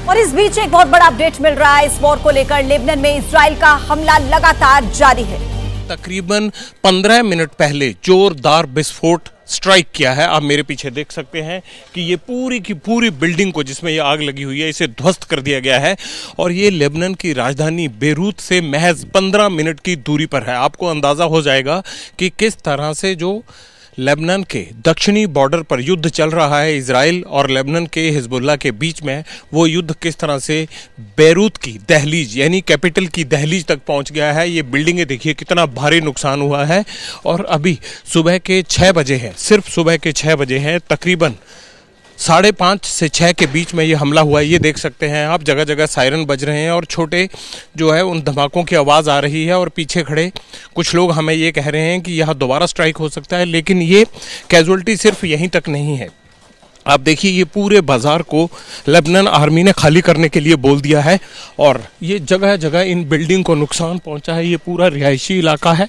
और इस बीच एक बहुत बड़ा अपडेट मिल रहा है। इस वॉर को लेकर लेबनान में इजराइल का हमला लगातार जारी है। तकरीबन 15 मिनट पहले जोरदार विस्फोट स्ट्राइक किया है। आप मेरे पीछे देख सकते हैं कि ये पूरी की पूरी बिल्डिंग को जिसमें ये आग लगी हुई है इसे ध्वस्त कर दिया गया है और ये लेबनान की राजधानी बेरूत से महज 15 मिनट की दूरी पर है। आपको अंदाज़ा हो जाएगा कि किस तरह से जो लेबनान के दक्षिणी बॉर्डर पर युद्ध चल रहा है इजराइल और लेबनान के हिजबुल्लाह के बीच में, वो युद्ध किस तरह से बेरूत की दहलीज यानी कैपिटल की दहलीज तक पहुंच गया है। ये बिल्डिंगें देखिए कितना भारी नुकसान हुआ है और अभी सुबह के 6 बजे हैं, सिर्फ सुबह के 6 बजे हैं, तकरीबन 5:30 से 6 के बीच में ये हमला हुआ है। ये देख सकते हैं आप, जगह जगह सायरन बज रहे हैं और छोटे जो है उन धमाकों की आवाज़ आ रही है और पीछे खड़े कुछ लोग हमें ये कह रहे हैं कि यहाँ दोबारा स्ट्राइक हो सकता है। लेकिन ये कैजुअल्टी सिर्फ यहीं तक नहीं है। आप देखिए ये पूरे बाज़ार को लेबनान आर्मी ने खाली करने के लिए बोल दिया है और ये जगह जगह इन बिल्डिंग को नुकसान पहुंचा है। ये पूरा रिहायशी इलाका है,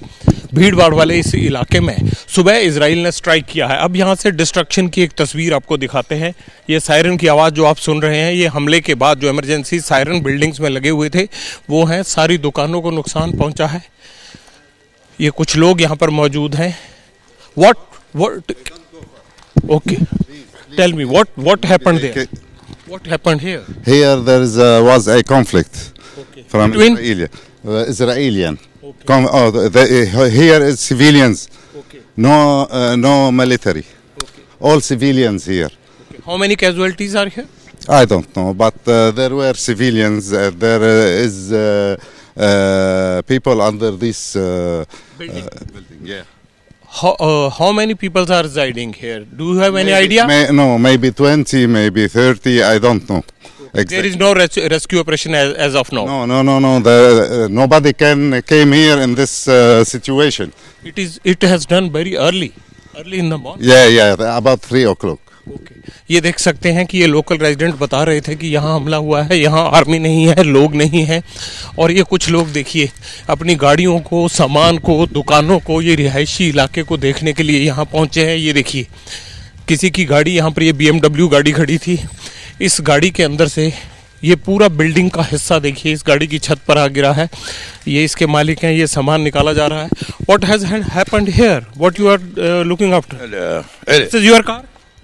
भीड़ भाड़ वाले इस इलाके में सुबह इजराइल ने स्ट्राइक किया है। अब यहाँ से डिस्ट्रक्शन की एक तस्वीर आपको दिखाते हैं। ये सायरन की आवाज़ जो आप सुन रहे हैं, ये हमले के बाद जो इमरजेंसी सायरन बिल्डिंग्स में लगे हुए थे वो हैं। सारी दुकानों को नुकसान पहुँचा है। ये कुछ लोग यहाँ पर मौजूद हैं। what okay, tell me what happened there? What happened here? Here there was a conflict from Between? Israeli. Okay. Here is civilians. Okay. No military. Okay. All civilians here. Okay. How many casualties are here? I don't know, but there were civilians. There is people under this building. Yeah. How many people are residing here? Do you have any idea? No, maybe 20, maybe 30. I don't know. Exactly. There is no rescue operation as of now. No. Nobody came here in this situation. It has done very early in the morning. Yeah, about 3 o'clock. Okay. ये देख सकते हैं कि ये local resident बता रहे थे कि यहाँ हमला हुआ है, यहाँ आर्मी नहीं है, लोग नहीं हैं और ये कुछ लोग देखिए अपनी गाड़ियों को, सामान को, दुकानों को, ये रिहायशी इलाके को देखने के लिए यहाँ पहुँचे हैं। ये देखिए किसी की गाड़ी यहाँ पर, ये BMW गाड़ी खड़ी थी। इस गाड़ी के अंदर से ये पूरा बिल्डिंग का हिस्सा देखिए इस गाड़ी की छत पर आ गिरा है। ये इसके मालिक हैं, ये सामान निकाला जा रहा है। What has happened here? What you are looking after? This is your car?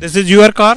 This is your car?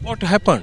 What happened?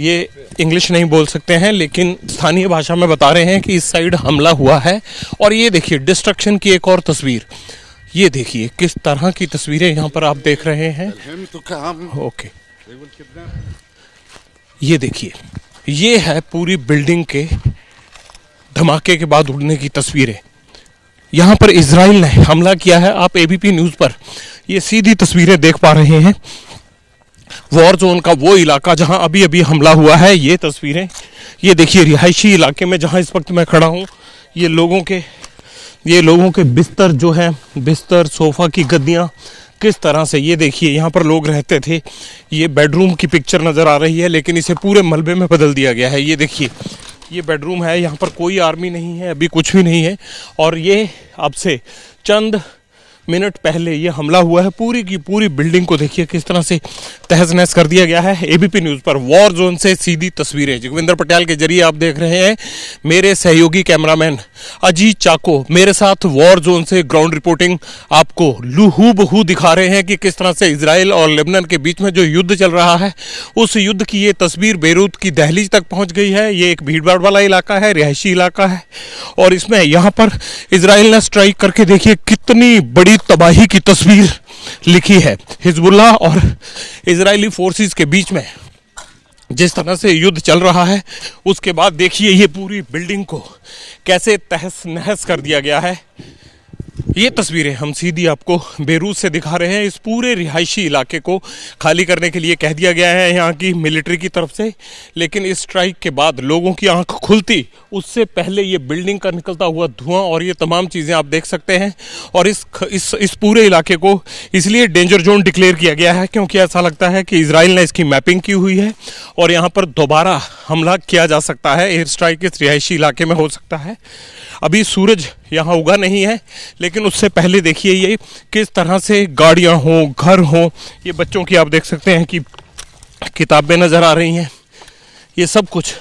ये इंग्लिश नहीं बोल सकते हैं लेकिन स्थानीय भाषा में बता रहे हैं कि इस साइड हमला हुआ है। और ये देखिए डिस्ट्रक्शन की एक और तस्वीर, ये देखिए किस तरह की तस्वीरें यहाँ पर आप देख रहे हैं। ओके, ये देखिए ये है पूरी बिल्डिंग के धमाके के बाद उड़ने की तस्वीरें। यहाँ पर इजराइल ने हमला किया है। आप ABP न्यूज़ पर ये सीधी तस्वीरें देख पा रहे हैं। वॉर जोन का वो इलाका जहाँ अभी अभी हमला हुआ है, ये तस्वीरें। ये देखिए रिहायशी इलाके में जहाँ इस वक्त मैं खड़ा हूँ, ये लोगों के बिस्तर जो है, बिस्तर, सोफ़ा की गद्दियाँ किस तरह से, ये देखिए यहाँ पर लोग रहते थे। ये बेडरूम की पिक्चर नज़र आ रही है लेकिन इसे पूरे मलबे में बदल दिया गया है। ये देखिए ये बेडरूम है, यहाँ पर कोई आर्मी नहीं है, अभी कुछ भी नहीं है। और ये अब से चंद मिनट पहले ये हमला हुआ है। पूरी की पूरी बिल्डिंग को देखिए किस तरह से तहस नहस कर दिया गया है। ABP न्यूज़ पर वॉर जोन से सीधी तस्वीरें जगविंदर पटियाल के जरिए आप देख रहे हैं। मेरे सहयोगी कैमरामैन अजीत चाको मेरे साथ वॉर जोन से ग्राउंड रिपोर्टिंग आपको हूबहू दिखा रहे हैं कि किस तरह से इजराइल और लेबनान के बीच में जो युद्ध चल रहा है, उस युद्ध की ये तस्वीर बेरूत की दहलीज तक पहुँच गई है। ये एक भीड़ भाड़ वाला इलाका है, रिहायशी इलाका है और इसमें यहाँ पर इजराइल ने स्ट्राइक करके देखिए कितनी बड़ी तबाही की तस्वीर लिखी है। हिजबुल्लाह और इजरायली फोर्सेस के बीच में जिस तरह से युद्ध चल रहा है, उसके बाद देखिए ये पूरी बिल्डिंग को कैसे तहस नहस कर दिया गया है। ये तस्वीरें हम सीधी आपको बेरूत से दिखा रहे हैं। इस पूरे रिहायशी इलाके को खाली करने के लिए कह दिया गया है यहाँ की मिलिट्री की तरफ से, लेकिन इस स्ट्राइक के बाद लोगों की आंख खुलती उससे पहले ये बिल्डिंग का निकलता हुआ धुआं और ये तमाम चीज़ें आप देख सकते हैं। और इस पूरे इलाके को इसलिए डेंजर जोन डिक्लेयर किया गया है क्योंकि ऐसा लगता है कि इजराइल ने इसकी मैपिंग की हुई है और यहाँ पर दोबारा हमला किया जा सकता है। एयर स्ट्राइक इस रिहायशी इलाके में हो सकता है। अभी सूरज यहाँ उगा नहीं है, लेकिन उससे पहले देखिए ये किस तरह से गाड़ियाँ हों, घर हों, ये बच्चों की आप देख सकते हैं कि किताबें नज़र आ रही हैं, ये सब कुछ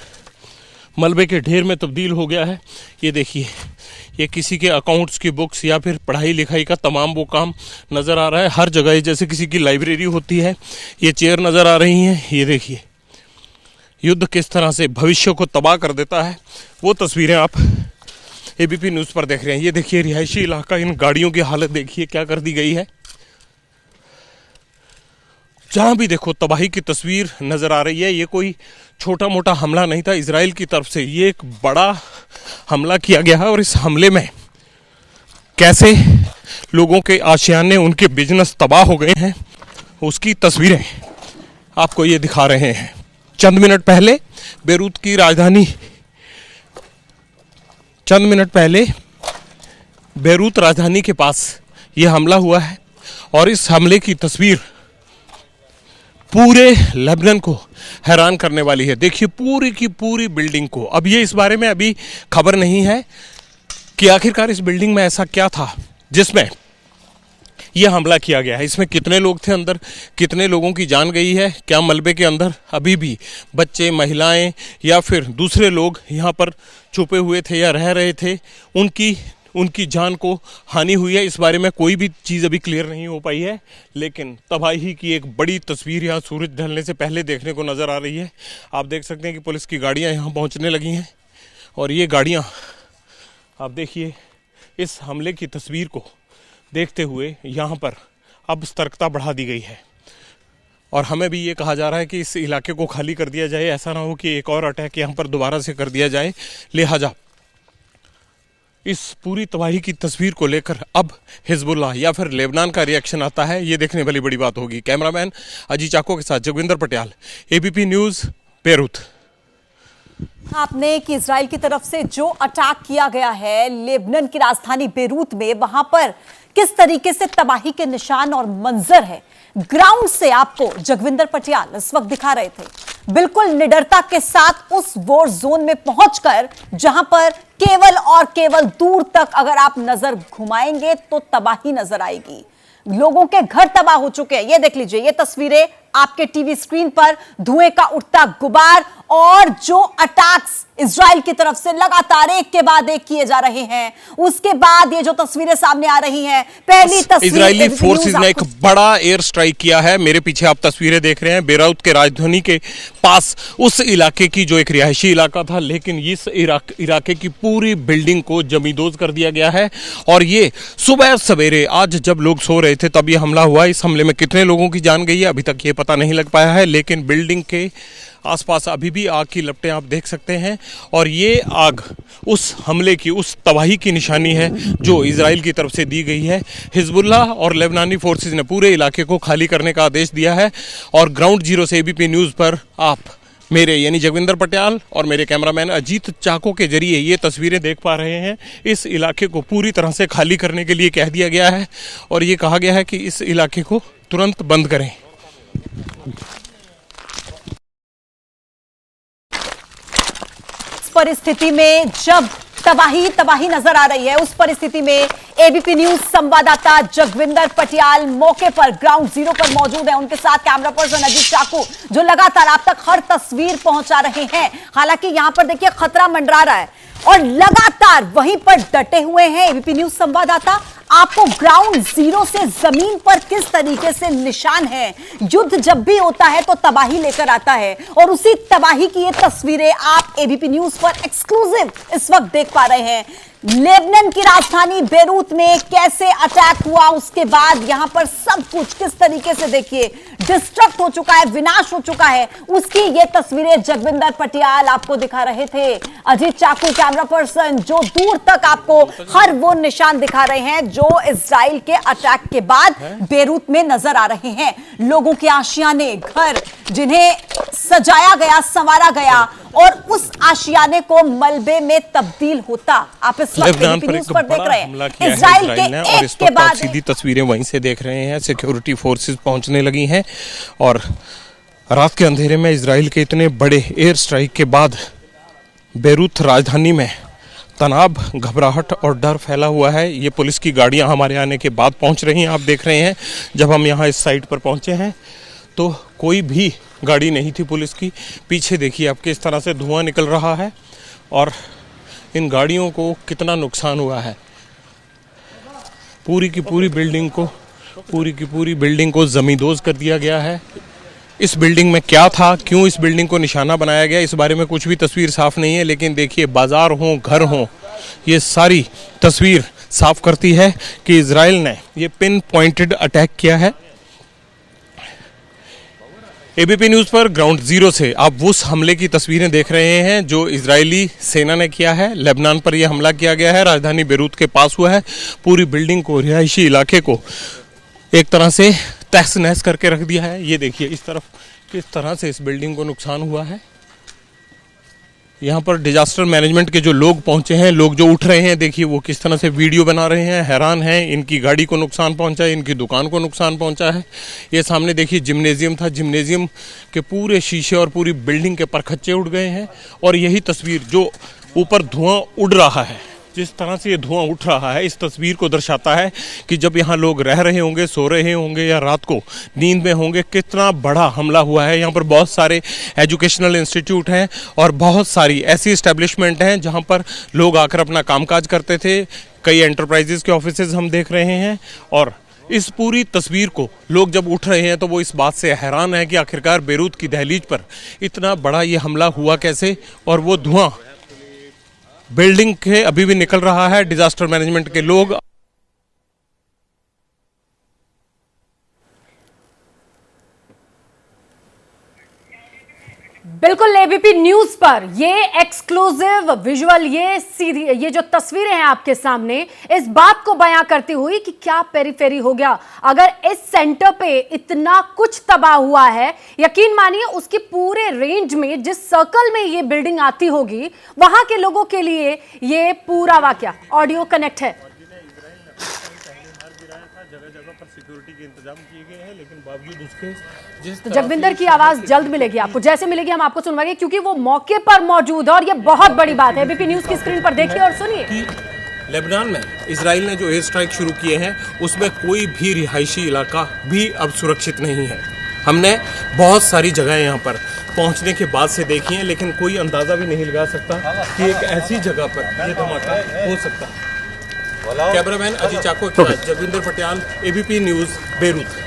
मलबे के ढेर में तब्दील हो गया है। ये देखिए, ये किसी के अकाउंट्स की बुक्स या फिर पढ़ाई लिखाई का तमाम वो काम नज़र आ रहा है। हर जगह जैसे किसी की लाइब्रेरी होती है, ये चेयर नज़र आ रही हैं। ये देखिए युद्ध किस तरह से भविष्य को तबाह कर देता है, वो तस्वीरें आप एबीपी न्यूज़ पर देख रहे हैं। ये देखिए रिहायशी इलाका, इन गाड़ियों की हालत देखिए क्या कर दी गई है। जहाँ भी देखो तबाही की तस्वीर नज़र आ रही है। ये कोई छोटा मोटा हमला नहीं था इजराइल की तरफ से, ये एक बड़ा हमला किया गया है। और इस हमले में कैसे लोगों के आशियाने, उनके बिजनेस तबाह हो गए हैं, उसकी तस्वीरें आपको ये दिखा रहे हैं। चंद मिनट पहले बेरूत की राजधानी, चंद मिनट पहले बेरूत राजधानी के पास ये हमला हुआ है और इस हमले की तस्वीर पूरे लेबनान को हैरान करने वाली है। देखिए पूरी की पूरी बिल्डिंग को, अब ये इस बारे में अभी खबर नहीं है कि आखिरकार इस बिल्डिंग में ऐसा क्या था जिसमें यह हमला किया गया है। इसमें कितने लोग थे अंदर, कितने लोगों की जान गई है, क्या मलबे के अंदर अभी भी बच्चे, महिलाएं या फिर दूसरे लोग यहाँ पर छुपे हुए थे या रह रहे थे, उनकी जान को हानि हुई है, इस बारे में कोई भी चीज़ अभी क्लियर नहीं हो पाई है। लेकिन तबाही की एक बड़ी तस्वीर यहाँ सूरज ढलने से पहले देखने को नज़र आ रही है। आप देख सकते हैं कि पुलिस की गाड़ियाँ यहाँ पहुँचने लगी हैं और ये गाड़ियाँ आप देखिए इस हमले की तस्वीर को देखते हुए यहाँ पर अब सतर्कता बढ़ा दी गई है। और हमें भी ये कहा जा रहा है कि इस इलाके को खाली कर दिया जाए, ऐसा ना हो कि एक और अटैक यहाँ पर दोबारा से कर दिया जाए। लिहाजा इस पूरी तबाही की तस्वीर को लेकर अब हिजबुल्लाह या फिर लेबनान का रिएक्शन आता है, ये देखने वाली बड़ी बात होगी। कैमरामैन अजीत चाको के साथ Jagvinder Patiyal, ABP news, Beirut. आपने कि इजराइल की तरफ से जो अटैक किया गया है लेबनान की राजधानी बेरूत में, वहां पर किस तरीके से तबाही के निशान और मंजर है, ग्राउंड से आपको जगविंदर पटियाल इस वक्त दिखा रहे थे। बिल्कुल निडरता के साथ उस वॉर जोन में पहुंचकर जहां पर केवल और केवल दूर तक अगर आप नजर घुमाएंगे तो तबाही नजर आएगी। लोगों के घर तबाह हो चुके हैं। ये देख लीजिए, ये तस्वीरें आपके टीवी स्क्रीन पर, धुएं का उठता गुबार और जो अटैक्स इजराइल की तरफ से लगातार एक के बाद एक किए जा रहे हैं। उसके बाद ये जो तस्वीरें सामने आ रही हैं, पहली तस्वीर इजरायली फोर्सेस ने एक बड़ा एयर स्ट्राइक किया है। मेरे पीछे आप तस्वीरें देख रहे हैं बेरूत के राजधानी के पास, उस इलाके की जो एक रिहायशी इलाका था, लेकिन इस इलाके की पूरी बिल्डिंग को जमींदोज कर दिया गया है। और ये सुबह सवेरे आज जब लोग सो रहे थे तब ये हमला हुआ। इस हमले में कितने लोगों की जान गई है अभी तक ये पता नहीं लग पाया है, लेकिन बिल्डिंग के आसपास अभी भी आग की लपटें आप देख सकते हैं। और ये आग उस हमले की, उस तबाही की निशानी है जो इजराइल की तरफ से दी गई है। हिजबुल्लाह और लेबनानी फोर्सेस ने पूरे इलाके को खाली करने का आदेश दिया है। और ग्राउंड जीरो से एबीपी न्यूज़ पर आप मेरे यानी जगविंदर पटियाल और मेरे कैमरामैन अजीत चाको के जरिए ये तस्वीरें देख पा रहे हैं। इस इलाके को पूरी तरह से खाली करने के लिए कह दिया गया है और ये कहा गया है कि इस इलाके को तुरंत बंद करें। परिस्थिति में जब तबाही नजर आ रही है, उस परिस्थिति में एबीपी न्यूज संवाददाता जगविंदर पटियाल मौके पर ग्राउंड जीरो पर मौजूद है। उनके साथ कैमरा पर्सन अजीत चाकू जो लगातार आप तक हर तस्वीर पहुंचा रहे हैं। हालांकि यहां पर देखिए खतरा मंडरा रहा है और लगातार वहीं पर डटे हुए हैं एबीपी न्यूज संवाददाता। आपको ग्राउंड जीरो से जमीन पर किस तरीके से निशान है, युद्ध जब भी होता है तो तबाही लेकर आता है और उसी तबाही की ये तस्वीरें आप एबीपी न्यूज पर एक्सक्लूसिव इस वक्त देख पा रहे हैं। लेबनान की राजधानी बेरूत में कैसे अटैक हुआ, उसके बाद यहां पर सब कुछ किस तरीके से देखिए डिस्ट्रक्ट हो चुका है, विनाश हो चुका है, उसकी ये तस्वीरें जगविंदर पटियाल आपको दिखा रहे थे। अजीत चाकू कैमरा पर्सन जो दूर तक आपको हर वो निशान दिखा रहे हैं जो इजराइल के अटैक के बाद बेरूत में नजर आ रहे हैं। लोगों के आशियाने, घर जिन्हें सजाया गया, संवारा गया और उस आशियाने को मलबे में तब्दील होता आप इस वक्त एबीपी न्यूज़ पर देख रहे हैं। इजराइल के एक के बाद सीधी तस्वीरें वहीं से देख रहे हैं। सिक्योरिटी फोर्सेस पहुंचने लगी हैं और रात के अंधेरे में इजराइल के इतने बड़े एयर स्ट्राइक के बाद बेरूत राजधानी में तनाव, घबराहट और डर फैला हुआ है। ये पुलिस की गाड़ियां हमारे आने के बाद पहुंच रही हैं। आप देख रहे हैं, जब हम यहाँ इस साइट पर पहुंचे हैं तो कोई भी गाड़ी नहीं थी पुलिस की। पीछे देखिए आप किस तरह से धुआं निकल रहा है और इन गाड़ियों को कितना नुकसान हुआ है। पूरी की पूरी बिल्डिंग को जमींदोज कर दिया गया है। इस बिल्डिंग में क्या था, क्यों इस बिल्डिंग को निशाना बनाया गया, इस बारे में कुछ भी तस्वीर साफ नहीं है। लेकिन देखिए, बाजार हो, घर हो, ये सारी तस्वीर साफ करती है कि इजराइल ने ये पिन पॉइंटेड अटैक किया है। एबीपी न्यूज़ पर ग्राउंड जीरो से आप उस हमले की तस्वीरें देख रहे हैं जो इजरायली सेना ने किया है। लेबनान पर यह हमला किया गया है, राजधानी बेरूत के पास हुआ है। पूरी बिल्डिंग को, रिहायशी इलाके को एक तरह से तहस नहस करके रख दिया है। ये देखिए इस तरफ किस तरह से इस बिल्डिंग को नुकसान हुआ है। यहाँ पर डिजास्टर मैनेजमेंट के जो लोग पहुंचे हैं, लोग जो उठ रहे हैं, देखिए वो किस तरह से वीडियो बना रहे हैं, हैरान हैं। इनकी गाड़ी को नुकसान पहुंचा है, इनकी दुकान को नुकसान पहुंचा है। ये सामने देखिए जिम्नेजियम था, जिम्नेजियम के पूरे शीशे और पूरी बिल्डिंग के परखच्चे उड़ गए हैं। और यही तस्वीर जो ऊपर धुआं उड़ रहा है, जिस तरह से ये धुआं उठ रहा है, इस तस्वीर को दर्शाता है कि जब यहाँ लोग रह रहे होंगे, सो रहे होंगे या रात को नींद में होंगे, कितना बड़ा हमला हुआ है। यहाँ पर बहुत सारे एजुकेशनल इंस्टीट्यूट हैं और बहुत सारी ऐसी इस्टेब्लिशमेंट हैं जहाँ पर लोग आकर अपना कामकाज करते थे। कई एंटरप्राइजेस के ऑफिसेज हम देख रहे हैं और इस पूरी तस्वीर को लोग जब उठ रहे हैं तो वो इस बात से हैरान है कि आखिरकार बेरूत की दहलीज पर इतना बड़ा ये हमला हुआ कैसे। और वो धुआं बिल्डिंग के अभी भी निकल रहा है। डिजास्टर मैनेजमेंट के लोग बिल्कुल एबीपी न्यूज पर ये एक्सक्लूसिव विजुअल, ये जो तस्वीरें हैं आपके सामने, इस बात को बयां करती हुई कि क्या पेरीफेरी हो गया। अगर इस सेंटर पे इतना कुछ तबाह हुआ है, यकीन मानिए उसकी पूरे रेंज में, जिस सर्कल में ये बिल्डिंग आती होगी, वहां के लोगों के लिए ये पूरा वाकया। ऑडियो कनेक्ट है। जगह जगह पर सिक्योरिटी के इंतजाम किए गए हैं, लेकिन बावजूद उसके तो जगविंदर की आवाज जल्द मिलेगी आपको, जैसे मिलेगी हम आपको सुनवाएंगे, क्योंकि वो मौके पर मौजूद है और ये बहुत बड़ी बात है। एबीपी न्यूज की स्क्रीन पर देखिए और सुनिए। लेबनान में इजराइल ने जो एयर स्ट्राइक शुरू किए हैं, उसमें कोई भी रिहायशी इलाका भी अब सुरक्षित नहीं है। हमने बहुत सारी जगह यहाँ पर पहुंचने के बाद से देखी हैं, लेकिन कोई अंदाजा भी नहीं लगा सकता कि एक ऐसी जगह पर यह धमाका हो सकता है। कैमरामैन अजीत चाको के साथ Jagvinder Patiyal, ABP news, Beirut.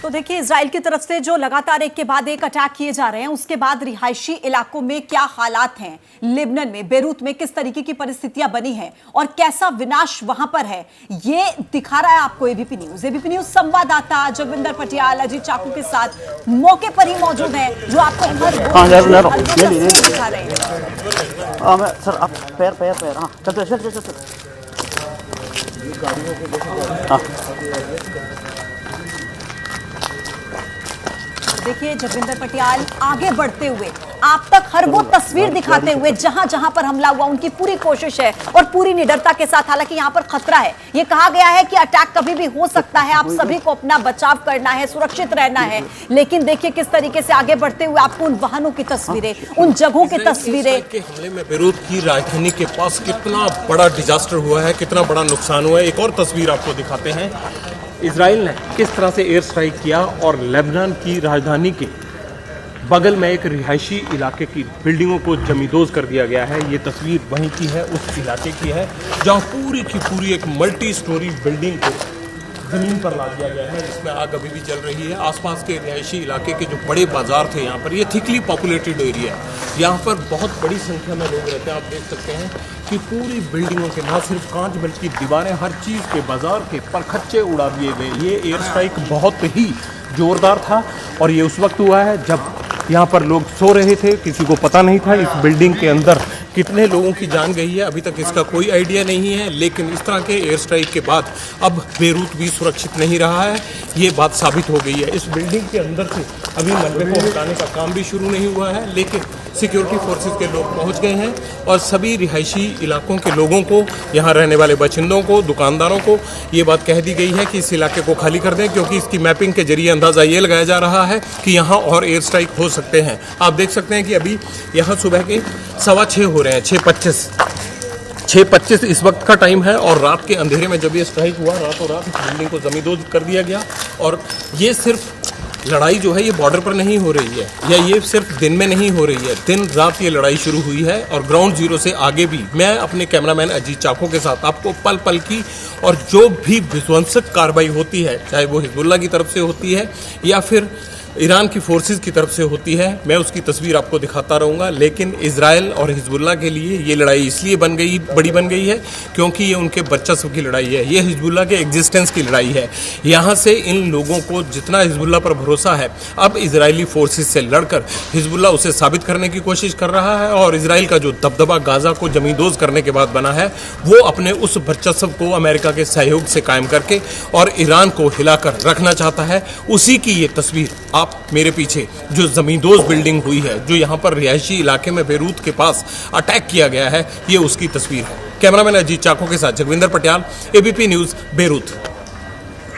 तो देखिए, इजराइल की तरफ से जो लगातार एक के बाद एक अटैक किए जा रहे हैं, उसके बाद रिहायशी इलाकों में क्या हालात हैं, लेबनान में, बेरूत में किस तरीके की परिस्थितियां बनी हैं और कैसा विनाश वहां पर है, ये दिखा रहा है आपको एबीपी न्यूज। एबीपी न्यूज संवाददाता जगविंदर पटियाल अजीत चाकू के साथ मौके पर ही मौजूद है, जो आपको दिखा रहे हैं। सर आप पैर हाँ चल देखिए, जगविंदर पटियाल आगे बढ़ते हुए आप तक हर वो तस्वीर दिखाते हुए जहां जहां पर हमला हुआ, उनकी पूरी कोशिश है और पूरी निडरता के साथ। हालांकि यहां पर खतरा है, ये कहा गया है कि अटैक कभी भी हो सकता है, आप सभी को अपना बचाव करना है, सुरक्षित रहना है। लेकिन देखिए किस तरीके से आगे बढ़ते हुए आपको उन वाहनों की तस्वीरें, उन जगहों की तस्वीरें। के हमले में बेरूत की राजधानी के पास कितना बड़ा डिजास्टर हुआ है, कितना बड़ा नुकसान हुआ है। एक और तस्वीर आपको दिखाते हैं, इजराइल ने किस तरह से एयर स्ट्राइक किया और लेबनान की राजधानी के बगल में एक रिहायशी इलाके की बिल्डिंगों को जमींदोज कर दिया गया है। ये तस्वीर वहीं की है, उस इलाके की है जहां पूरी की पूरी एक मल्टी स्टोरी बिल्डिंग को जमीन पर ला दिया गया है, जिसमें आग अभी भी जल रही है। आसपास के रिहायशी इलाके के जो बड़े बाजार थे, यहाँ पर ये थिकली पॉपुलेटेड एरिया है, यहाँ पर बहुत बड़ी संख्या में लोग रहते हैं। आप देख सकते हैं कि पूरी बिल्डिंगों के न सिर्फ कांच बल्कि दीवारें, हर चीज़ के, बाजार के परखच्चे उड़ा दिए गए। ये एयर स्ट्राइक बहुत ही जोरदार था और ये उस वक्त हुआ है जब यहाँ पर लोग सो रहे थे, किसी को पता नहीं था इस बिल्डिंग के अंदर कितने लोगों की जान गई है, अभी तक इसका कोई आइडिया नहीं है। लेकिन इस तरह के एयर स्ट्राइक के बाद अब बेरूत भी सुरक्षित नहीं रहा है, ये बात साबित हो गई है। इस बिल्डिंग के अंदर से अभी मलबे को हटाने का काम भी शुरू नहीं हुआ है, लेकिन सिक्योरिटी फोर्सेस के लोग पहुंच गए हैं और सभी रिहायशी इलाकों के लोगों को, यहाँ रहने वाले बाशिंदों को, दुकानदारों को ये बात कह दी गई है कि इस इलाके को खाली कर दें, क्योंकि इसकी मैपिंग के जरिए अंदाज़ा ये लगाया जा रहा है कि यहाँ और एयर स्ट्राइक हो सकते हैं। आप देख सकते हैं कि अभी यहाँ सुबह के 6:15 हो रहे हैं, 6:25 इस वक्त का टाइम है। और रात के अंधेरे में जब ये स्ट्राइक हुआ, रातों रात बिल्डिंग को जमींदोज कर दिया गया। और ये सिर्फ लड़ाई जो है ये बॉर्डर पर नहीं हो रही है, या ये सिर्फ दिन में नहीं हो रही है, दिन रात ये लड़ाई शुरू हुई है। और ग्राउंड जीरो से आगे भी मैं अपने कैमरामैन अजीत चाको के साथ आपको पल पल की और जो भी विध्वंसक कार्रवाई होती है, चाहे वो हिजबुल्लाह की तरफ से होती है या फिर ईरान की फोर्सेस की तरफ से होती है, मैं उसकी तस्वीर आपको दिखाता रहूँगा। लेकिन इजराइल और हिजबुल्लाह के लिए ये लड़ाई इसलिए बड़ी बन गई है क्योंकि ये उनके वर्चस्व की लड़ाई है, ये हिजबुल्लाह के एग्जिस्टेंस की लड़ाई है। यहाँ से इन लोगों को जितना हिजबुल्लाह पर भरोसा है, अब इजरायली फोर्सेस से लड़कर हिजबुल्लाह उसे साबित करने की कोशिश कर रहा है। और इजराइल का जो दबदबा गाजा को जमींदोज करने के बाद बना है, वो अपने उस वर्चस्व को अमेरिका के सहयोग से कायम करके और ईरान को हिलाकर रखना चाहता है। उसी की ये तस्वीर आप मेरे पीछे जो जमींदोज बिल्डिंग हुई है, जो यहाँ पर रिहायशी इलाके में बेरूत के पास अटैक किया गया है, ये उसकी तस्वीर है। कैमरामैन अजीत चाको के साथ Jagvinder Patiyal, ABP news, Beirut.